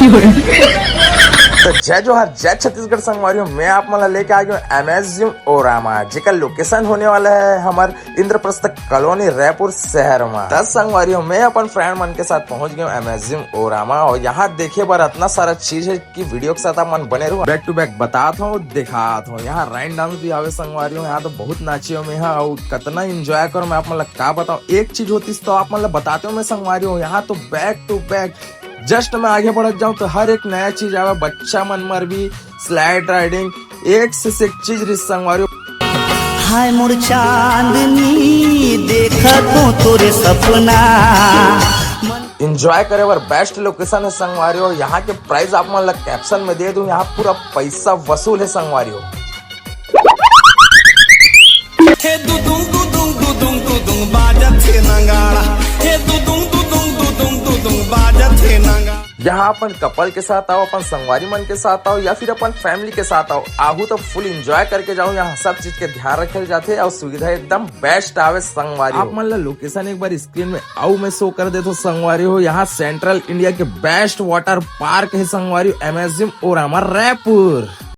तो जय जोहार जय छत्तीसगढ़ संगवारियों, मैं आप मला लेके आ गया हूँ अमेजिंग ओरामा, जेका लोकेशन होने वाला है हमार इंद्रप्रस्थ कॉलोनी रायपुर शहर में। 10 संगवारियों मैं अपन फ्रेंड मन के साथ पहुंच गया हूँ अमेजिंग ओरामा, और यहाँ देखे बार इतना सारा चीज है कि वीडियो के साथ आप मन बने रहो, बैक टू बैक बताता हूँ दिखाता हूँ। यहाँ राइन डांस भी आवे संगवारियों, यहाँ तो बहुत नाचियो में है और कितना इंजॉय करो मैं आप मतलब क्या बताऊँ। एक चीज होती तो आप मतलब बताते हो मैं संगवारियों, यहाँ तो बैक टू बैक जस्ट मैं आगे बढ़ जाऊं तो हर एक नया चीज आवे, बच्चा मन मर भी स्लाइड राइडिंग, एक से एक चीज रिस संगवारियों। हाय मोर चांदनी देखा तो तोरे सपना इंजॉय करे वर बेस्ट लोकेशन है संगवारियों। यहाँ के प्राइस आप मन लग कैप्शन में दे दूं, यहाँ पूरा पैसा वसूल है संगवारियों। हे दुदुंग दुदुंग दुदुंग दुदुंग बाजत है नगाड़ा, हे दुदुंग दुदुंग दुदुंग दुदुंग बाजत है नगाड़ा। यहाँ अपन कपल के साथ आओ, अपन संगवारी मन के साथ आओ, या फिर अपन फैमिली के साथ आओ, आहू तो फुल एंजॉय करके जाओ। यहाँ सब चीज के ध्यान रखे जाते और सुविधा एकदम बेस्ट आवे संगवारी। आप मान लो लोकेशन एक बार स्क्रीन में आओ मैं शो कर दे तो संगवारी हो, यहाँ सेंट्रल इंडिया के बेस्ट वाटर पार्क है संगवारी अमेजिंग ओरामा रायपुर।